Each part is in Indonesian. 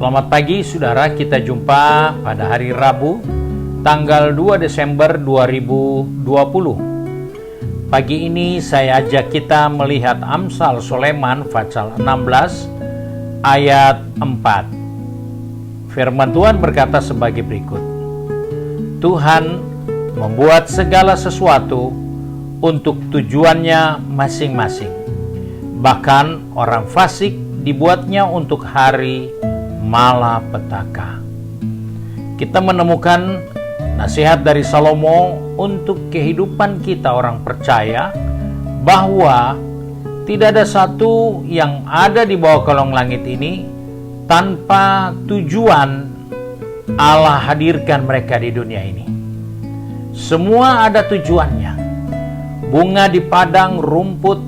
Selamat pagi saudara, kita jumpa pada hari Rabu tanggal 2 Desember 2020. Pagi ini saya ajak kita melihat Amsal Sulaiman pasal 16 ayat 4. Firman Tuhan berkata sebagai berikut. Tuhan membuat segala sesuatu untuk tujuannya masing-masing. Bahkan orang fasik dibuatnya untuk hari malapetaka. Kita menemukan nasihat dari Salomo untuk kehidupan kita orang percaya bahwa tidak ada satu yang ada di bawah kolong langit ini tanpa tujuan Allah hadirkan mereka di dunia ini. Semua ada tujuannya. Bunga di padang, rumput,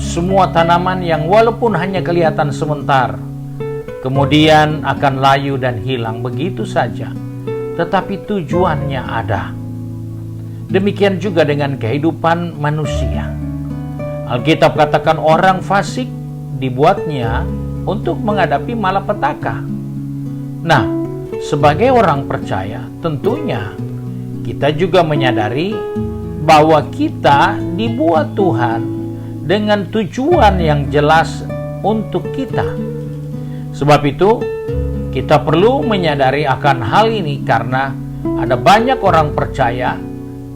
semua tanaman yang walaupun hanya kelihatan sebentar kemudian akan layu dan hilang begitu saja, tetapi tujuannya ada. Demikian juga dengan kehidupan manusia. Alkitab katakan orang fasik dibuatnya untuk menghadapi malapetaka. Nah, sebagai orang percaya, tentunya kita juga menyadari bahwa kita dibuat Tuhan dengan tujuan yang jelas untuk kita. Sebab itu, kita perlu menyadari akan hal ini karena ada banyak orang percaya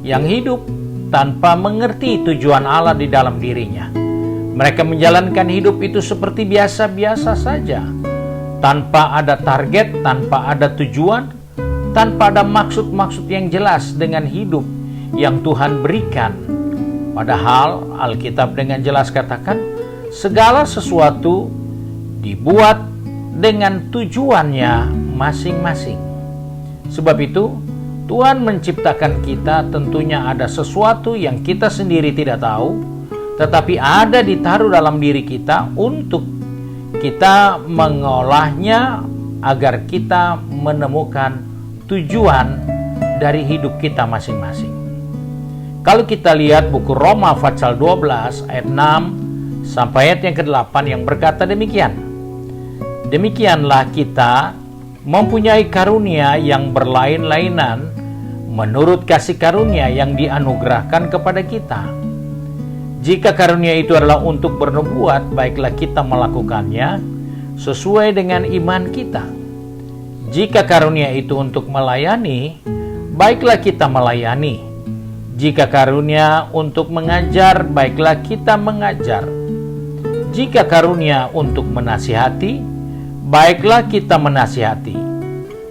yang hidup tanpa mengerti tujuan Allah di dalam dirinya. Mereka menjalankan hidup itu seperti biasa-biasa saja, tanpa ada target, tanpa ada tujuan, tanpa ada maksud-maksud yang jelas dengan hidup yang Tuhan berikan. Padahal Alkitab dengan jelas katakan, segala sesuatu dibuat dengan tujuannya masing-masing. Sebab itu, Tuhan menciptakan kita, tentunya ada sesuatu yang kita sendiri tidak tahu, tetapi ada ditaruh dalam diri kita untuk kita mengolahnya agar kita menemukan tujuan dari hidup kita masing-masing. Kalau kita lihat buku Roma pasal 12 ayat 6 sampai ayat yang ke-8 yang berkata demikian. Demikianlah kita mempunyai karunia yang berlain-lainan menurut kasih karunia yang dianugerahkan kepada kita. Jika karunia itu adalah untuk bernubuat, baiklah kita melakukannya sesuai dengan iman kita. Jika karunia itu untuk melayani, baiklah kita melayani. Jika karunia untuk mengajar, baiklah kita mengajar. Jika karunia untuk menasihati, baiklah kita menasihati.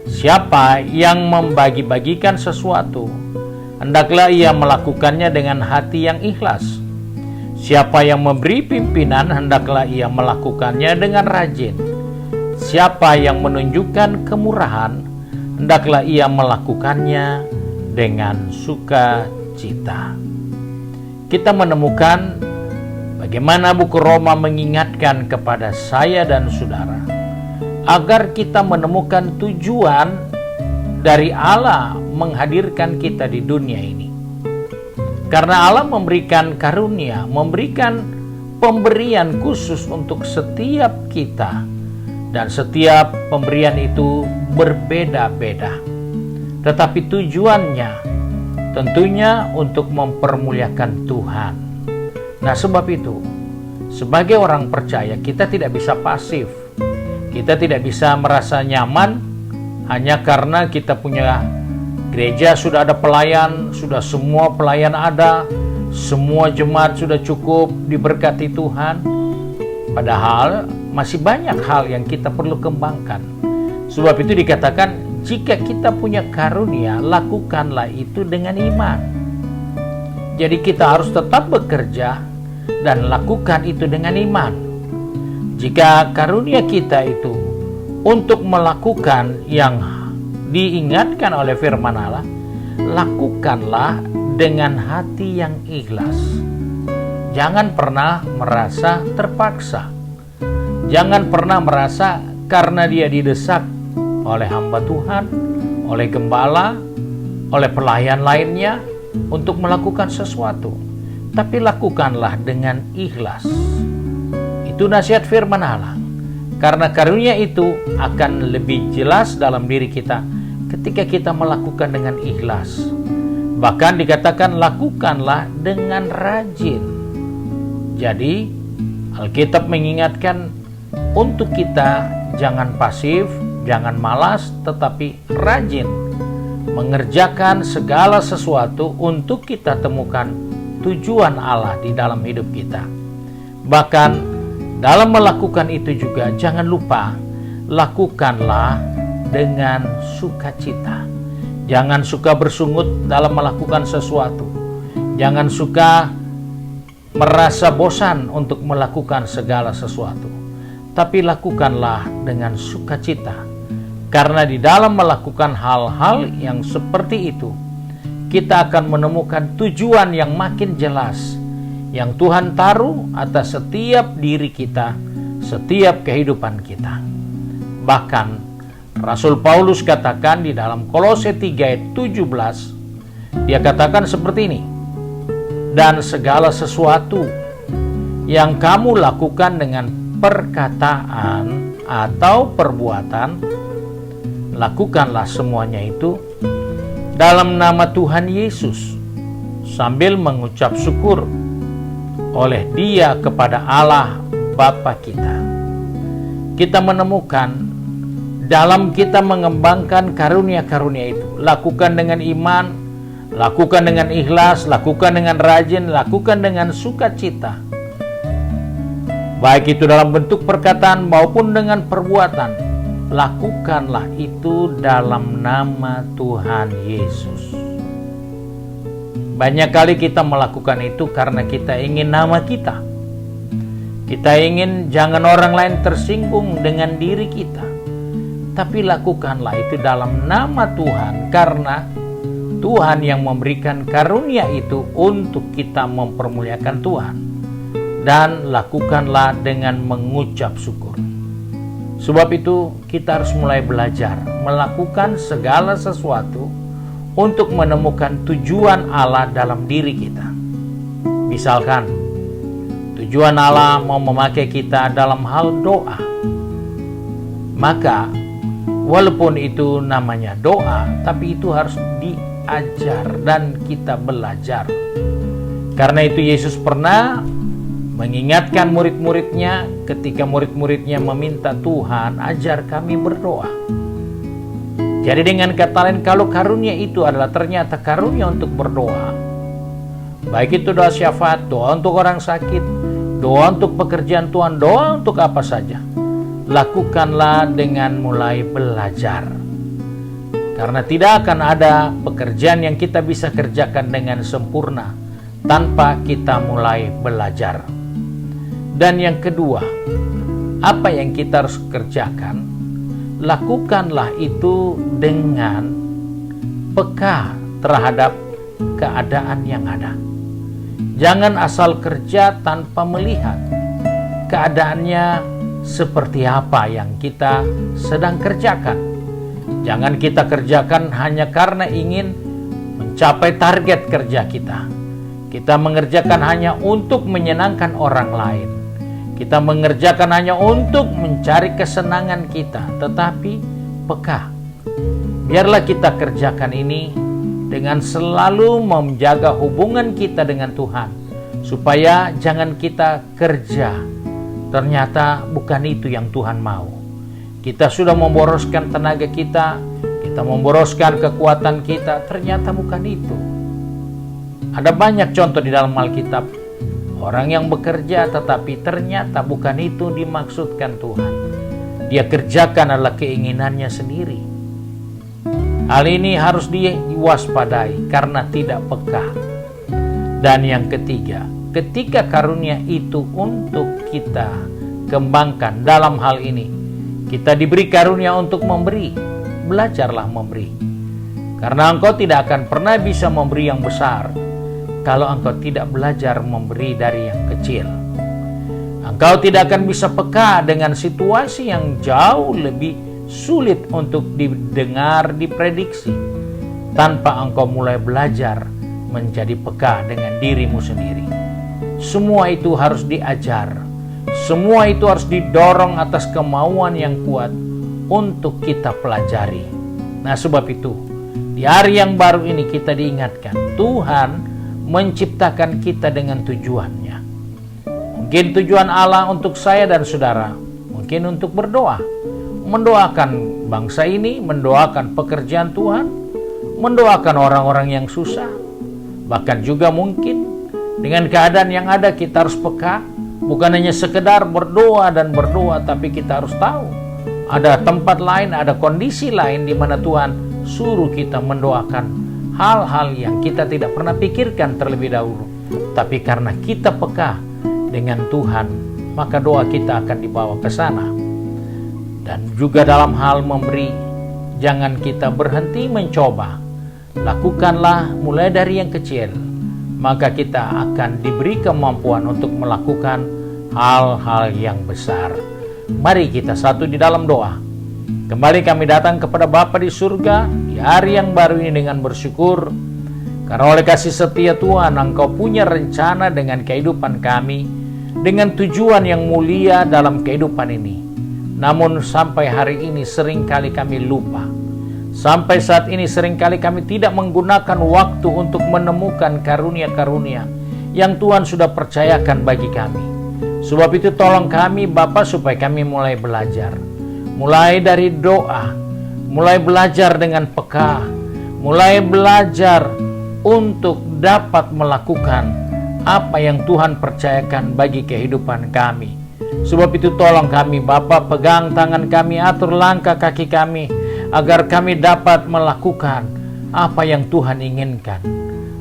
Siapa yang membagi-bagikan sesuatu, hendaklah ia melakukannya dengan hati yang ikhlas. Siapa yang memberi pimpinan, hendaklah ia melakukannya dengan rajin. Siapa yang menunjukkan kemurahan, hendaklah ia melakukannya dengan sukacita. Kita menemukan bagaimana buku Roma mengingatkan kepada saya dan saudara agar kita menemukan tujuan dari Allah menghadirkan kita di dunia ini. Karena Allah memberikan karunia, memberikan pemberian khusus untuk setiap kita. Dan setiap pemberian itu berbeda-beda. Tetapi tujuannya tentunya untuk mempermuliakan Tuhan. Nah, sebab itu, sebagai orang percaya kita tidak bisa pasif. Kita tidak bisa merasa nyaman hanya karena kita punya gereja, sudah ada pelayan, sudah semua pelayan ada, semua jemaat sudah cukup diberkati Tuhan. Padahal masih banyak hal yang kita perlu kembangkan. Sebab itu dikatakan, jika kita punya karunia, lakukanlah itu dengan iman. Jadi kita harus tetap bekerja dan lakukan itu dengan iman. Jika karunia kita itu untuk melakukan yang diingatkan oleh firman Allah, lakukanlah dengan hati yang ikhlas. Jangan pernah merasa terpaksa. Jangan pernah merasa karena dia didesak oleh hamba Tuhan, oleh gembala, oleh pelayan lainnya untuk melakukan sesuatu. Tapi lakukanlah dengan ikhlas. Itu nasihat firman Allah. Karena karunia itu akan lebih jelas dalam diri kita ketika kita melakukan dengan ikhlas. Bahkan dikatakan lakukanlah dengan rajin. Jadi Alkitab mengingatkan untuk kita jangan pasif, jangan malas, tetapi rajin mengerjakan segala sesuatu untuk kita temukan tujuan Allah di dalam hidup kita. Bahkan dalam melakukan itu juga jangan lupa, lakukanlah dengan sukacita. Jangan suka bersungut dalam melakukan sesuatu. Jangan suka merasa bosan untuk melakukan segala sesuatu. Tapi lakukanlah dengan sukacita. Karena di dalam melakukan hal-hal yang seperti itu, kita akan menemukan tujuan yang makin jelas yang Tuhan taruh atas setiap diri kita, setiap kehidupan kita. Bahkan Rasul Paulus katakan di dalam Kolose 3 ayat 17, dia katakan seperti ini, dan segala sesuatu yang kamu lakukan dengan perkataan atau perbuatan, lakukanlah semuanya itu dalam nama Tuhan Yesus, sambil mengucap syukur oleh Dia kepada Allah Bapa kita. Kita menemukan dalam kita mengembangkan karunia-karunia itu, lakukan dengan iman, lakukan dengan ikhlas, lakukan dengan rajin, lakukan dengan sukacita. Baik itu dalam bentuk perkataan maupun dengan perbuatan, lakukanlah itu dalam nama Tuhan Yesus. Banyak kali kita melakukan itu karena kita ingin nama kita. Kita ingin jangan orang lain tersinggung dengan diri kita. Tapi lakukanlah itu dalam nama Tuhan, karena Tuhan yang memberikan karunia itu untuk kita mempermuliakan Tuhan. Dan lakukanlah dengan mengucap syukur. Sebab itu kita harus mulai belajar melakukan segala sesuatu untuk menemukan tujuan Allah dalam diri kita. Misalkan tujuan Allah mau memakai kita dalam hal doa, maka walaupun itu namanya doa, tapi itu harus diajar dan kita belajar. Karena itu Yesus pernah mengingatkan murid-muridnya ketika murid-muridnya meminta, Tuhan ajar kami berdoa. Jadi dengan kata lain, kalau karunia itu adalah ternyata karunia untuk berdoa, baik itu doa syafaat, doa untuk orang sakit, doa untuk pekerjaan Tuhan, doa untuk apa saja, lakukanlah dengan mulai belajar. Karena tidak akan ada pekerjaan yang kita bisa kerjakan dengan sempurna tanpa kita mulai belajar. Dan yang kedua, apa yang kita harus kerjakan, lakukanlah itu dengan peka terhadap keadaan yang ada. Jangan asal kerja tanpa melihat keadaannya seperti apa yang kita sedang kerjakan. Jangan kita kerjakan hanya karena ingin mencapai target kerja kita. Kita mengerjakan hanya untuk menyenangkan orang lain. Kita mengerjakan hanya untuk mencari kesenangan kita, tetapi peka. Biarlah kita kerjakan ini dengan selalu menjaga hubungan kita dengan Tuhan, supaya jangan kita kerja ternyata bukan itu yang Tuhan mau. Kita sudah memboroskan tenaga kita memboroskan kekuatan kita, ternyata bukan itu. Ada banyak contoh di dalam Alkitab, orang yang bekerja tetapi ternyata bukan itu dimaksudkan Tuhan. Dia kerjakan adalah keinginannya sendiri. Hal ini harus diwaspadai karena tidak peka. Dan yang ketiga, ketika karunia itu untuk kita kembangkan dalam hal ini, kita diberi karunia untuk memberi. Belajarlah memberi. Karena engkau tidak akan pernah bisa memberi yang besar kalau engkau tidak belajar memberi dari yang kecil. Engkau tidak akan bisa peka dengan situasi yang jauh lebih sulit untuk didengar, diprediksi, tanpa engkau mulai belajar menjadi peka dengan dirimu sendiri. Semua itu harus diajar. Semua itu harus didorong atas kemauan yang kuat untuk kita pelajari. Nah, sebab itu, di hari yang baru ini kita diingatkan, Tuhan menciptakan kita dengan tujuannya. Mungkin tujuan Allah untuk saya dan saudara, mungkin untuk berdoa, mendoakan bangsa ini, mendoakan pekerjaan Tuhan, mendoakan orang-orang yang susah. Bahkan juga mungkin dengan keadaan yang ada kita harus peka, bukan hanya sekedar berdoa dan berdoa, tapi kita harus tahu ada tempat lain, ada kondisi lain di mana Tuhan suruh kita mendoakan hal-hal yang kita tidak pernah pikirkan terlebih dahulu. Tapi karena kita peka dengan Tuhan, maka doa kita akan dibawa ke sana. Dan juga dalam hal memberi, jangan kita berhenti mencoba. Lakukanlah mulai dari yang kecil, maka kita akan diberi kemampuan untuk melakukan hal-hal yang besar. Mari kita satu di dalam doa. Kembali kami datang kepada Bapa di surga di hari yang baru ini dengan bersyukur, karena oleh kasih setia Tuhan, Engkau punya rencana dengan kehidupan kami, dengan tujuan yang mulia dalam kehidupan ini. Namun sampai hari ini seringkali kami lupa. Sampai saat ini seringkali kami tidak menggunakan waktu untuk menemukan karunia-karunia yang Tuhan sudah percayakan bagi kami. Sebab itu tolong kami Bapa supaya kami mulai belajar. Mulai dari doa, mulai belajar dengan peka, mulai belajar untuk dapat melakukan apa yang Tuhan percayakan bagi kehidupan kami. Sebab itu tolong kami Bapa, pegang tangan kami, atur langkah kaki kami, agar kami dapat melakukan apa yang Tuhan inginkan.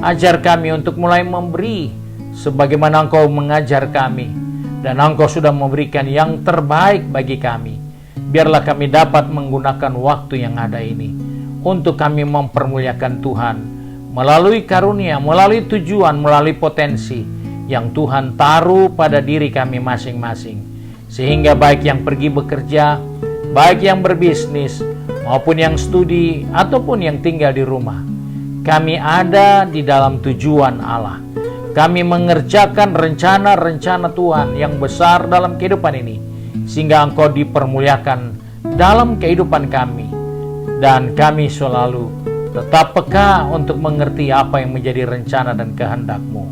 Ajar kami untuk mulai memberi sebagaimana Engkau mengajar kami, dan Engkau sudah memberikan yang terbaik bagi kami. Biarlah kami dapat menggunakan waktu yang ada ini untuk kami mempermuliakan Tuhan melalui karunia, melalui tujuan, melalui potensi yang Tuhan taruh pada diri kami masing-masing. Sehingga baik yang pergi bekerja, baik yang berbisnis, maupun yang studi, ataupun yang tinggal di rumah, kami ada di dalam tujuan Allah. Kami mengerjakan rencana-rencana Tuhan yang besar dalam kehidupan ini, sehingga Engkau dipermuliakan dalam kehidupan kami. Dan kami selalu tetap peka untuk mengerti apa yang menjadi rencana dan kehendak-Mu.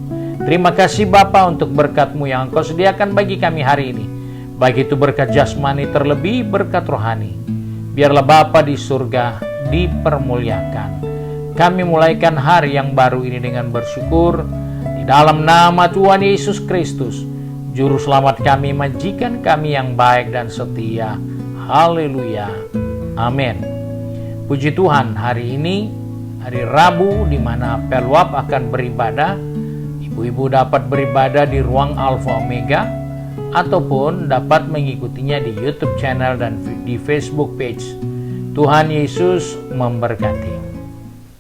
Terima kasih Bapa untuk berkat-Mu yang Engkau sediakan bagi kami hari ini, baik itu berkat jasmani, terlebih berkat rohani. Biarlah Bapa di surga dipermuliakan. Kami mulaikan hari yang baru ini dengan bersyukur di dalam nama Tuhan Yesus Kristus, Juru Selamat kami, majikan kami yang baik dan setia. Haleluya. Amin. Puji Tuhan, hari ini hari Rabu di mana Peluap akan beribadah. Ibu-ibu dapat beribadah di ruang Alfa Omega, ataupun dapat mengikutinya di YouTube channel dan di Facebook page. Tuhan Yesus memberkati.